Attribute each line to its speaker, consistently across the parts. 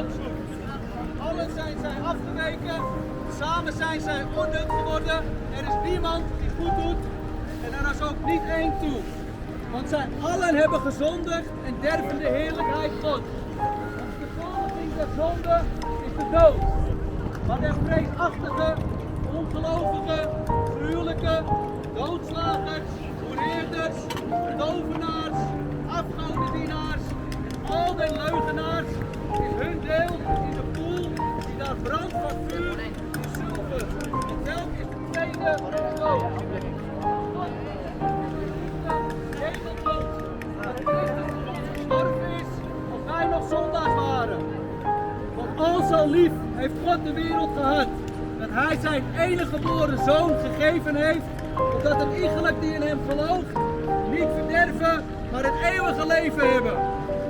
Speaker 1: God zoekt. Allen zijn zij afgeweken, samen zijn zij onnut geworden. Er is niemand die goed doet en er is ook niet één toe. Want zij allen hebben gezondigd en derven de heerlijkheid Gods. Want de vervolging der zonde is de dood. Maar der vreedachtige, ongelovige, gruwelijke, doodslagers, hoereerders, tovenaars, afgodendienaars en al den leugenaars is hun deel in de poel die daar brandt van vuur en zilver. En welk is de tweede dood. Als wij nog zondaars waren. Want al zo lief heeft God de wereld gehad, dat hij zijn enige geboren zoon gegeven heeft, opdat een iegelijk die in hem gelooft, niet verderven, maar het eeuwige leven hebben.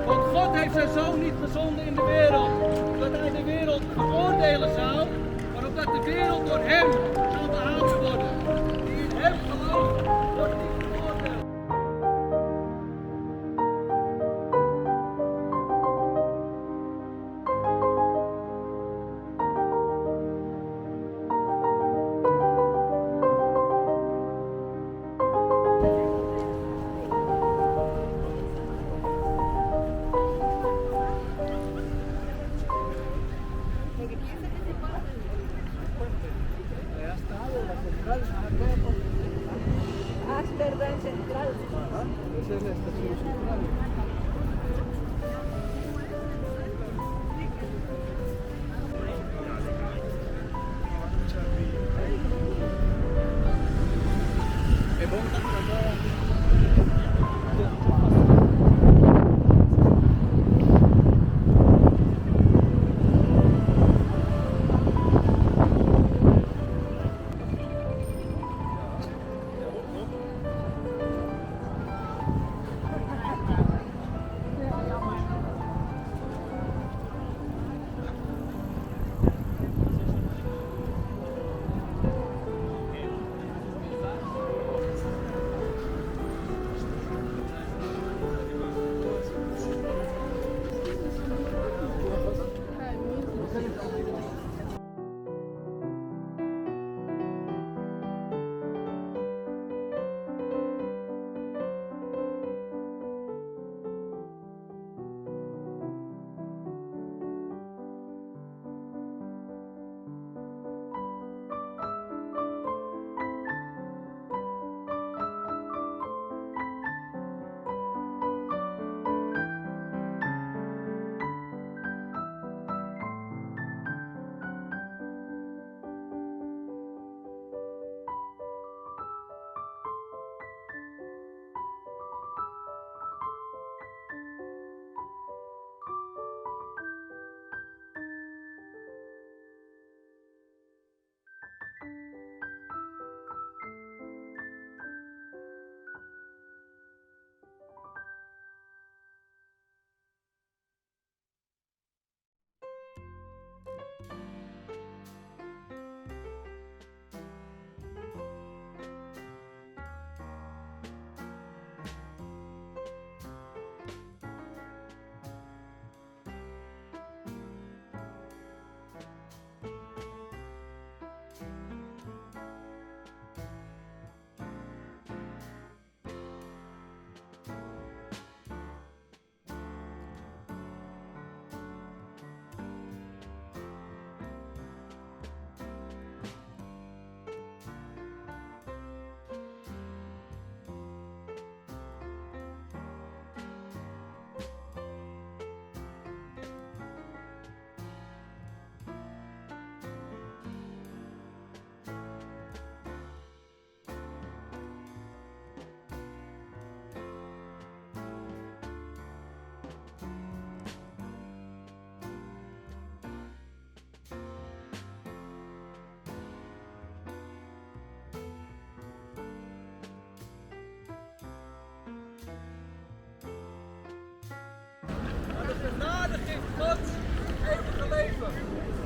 Speaker 1: Want God heeft zijn zoon niet gezonden in de wereld, opdat hij de wereld veroordelen zou, maar opdat de wereld door hem zou behouden worden. Die in hem gelooft, wordt niet veroordeeld. genade geeft God eeuwige leven.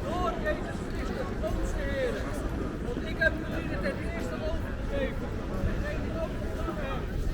Speaker 1: Door Jezus Christus, onze Heer. Want ik heb jullie het ten eerste overgegeven. En geen die ook ontvangen hebben.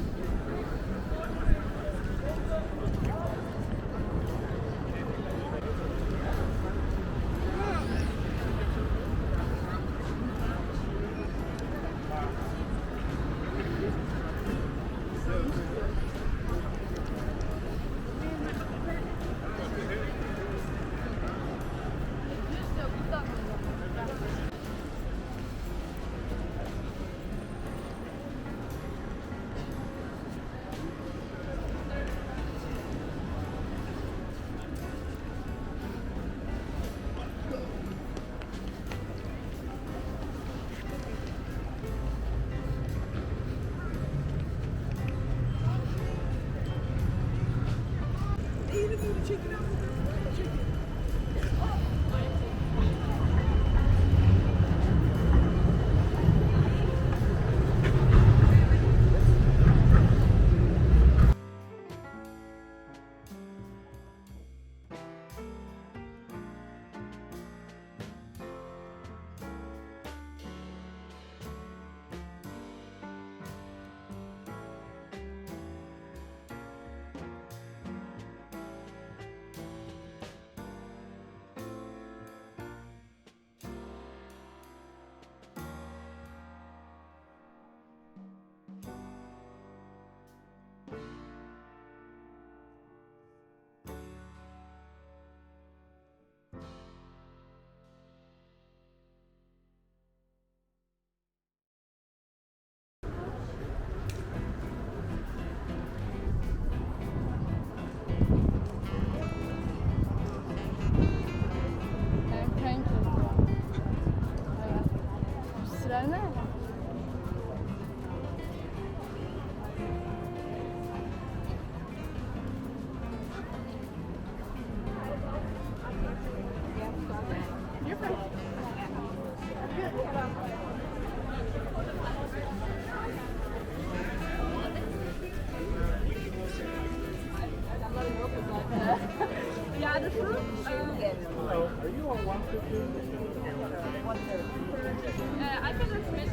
Speaker 2: I can recommend.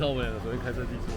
Speaker 3: 知道没有？昨天开车地图。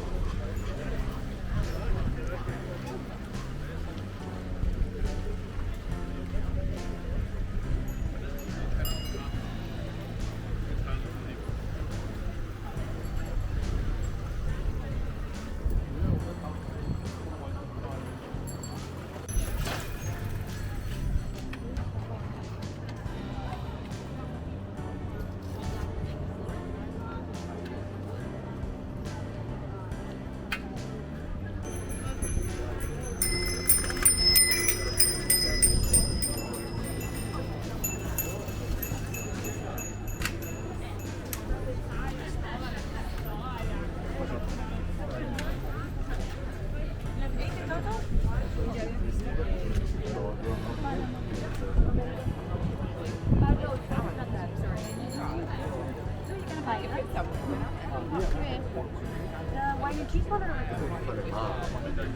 Speaker 2: Why you cheeseburger?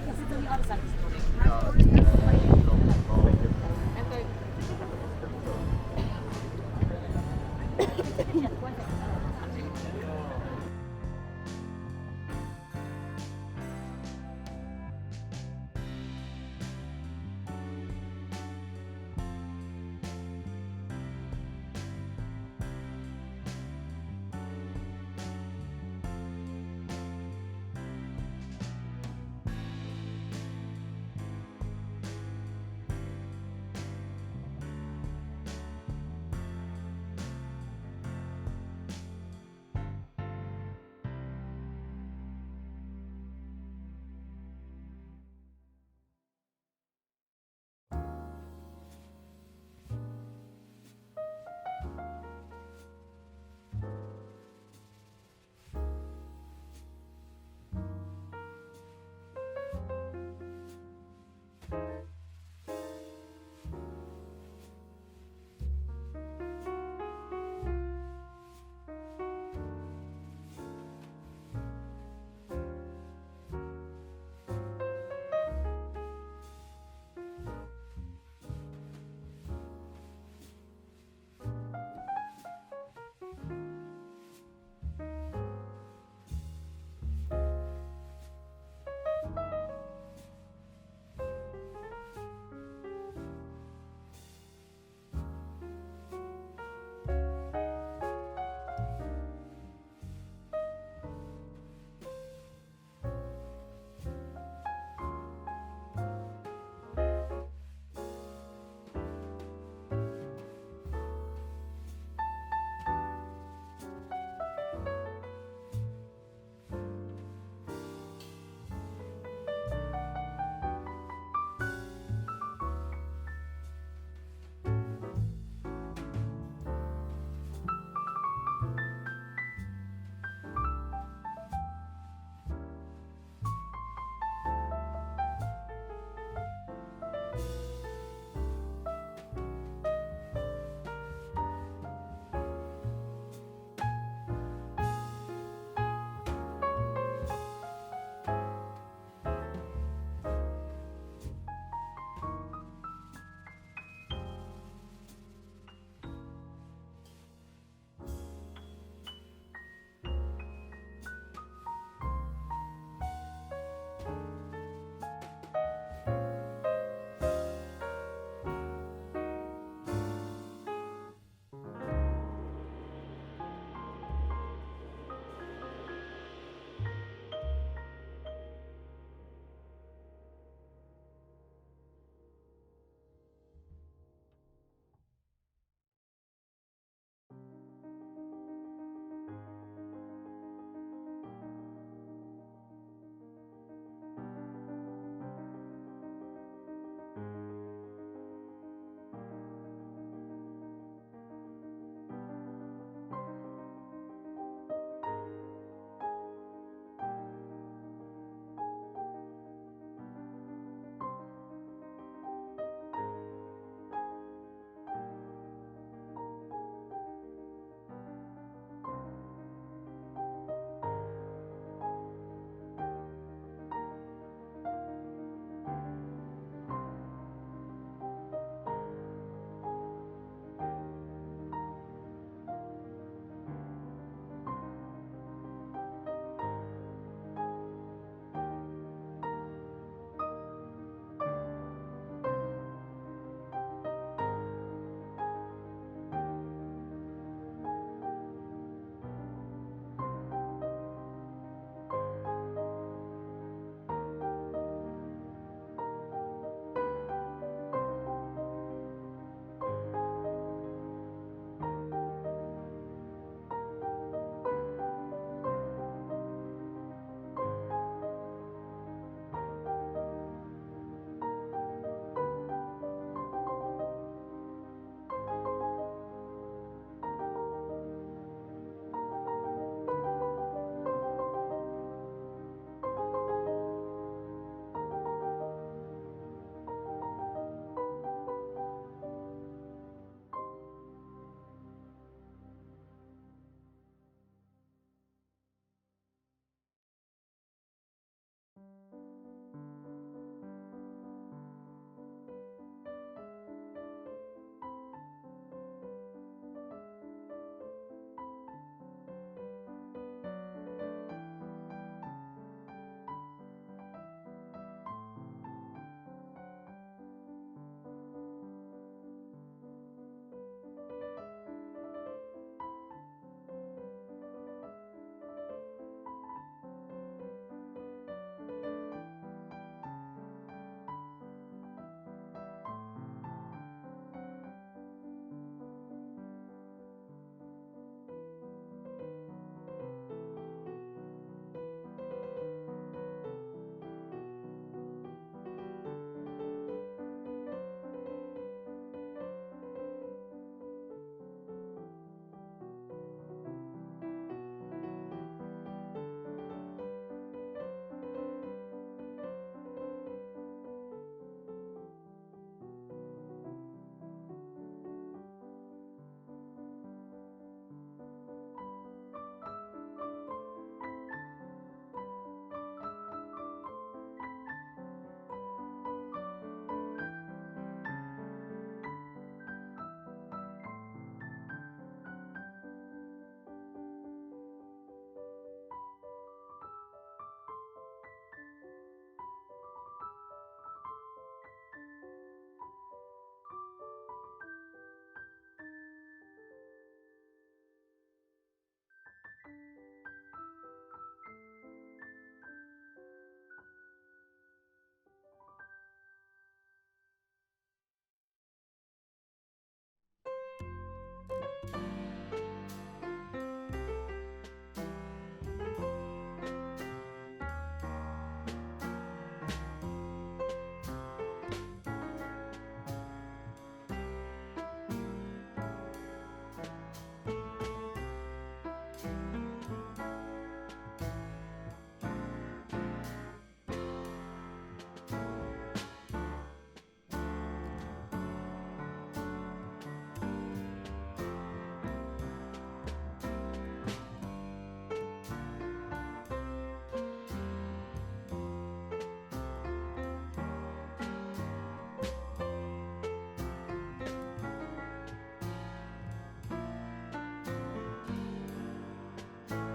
Speaker 2: Yes, it's on the other side of the building. And the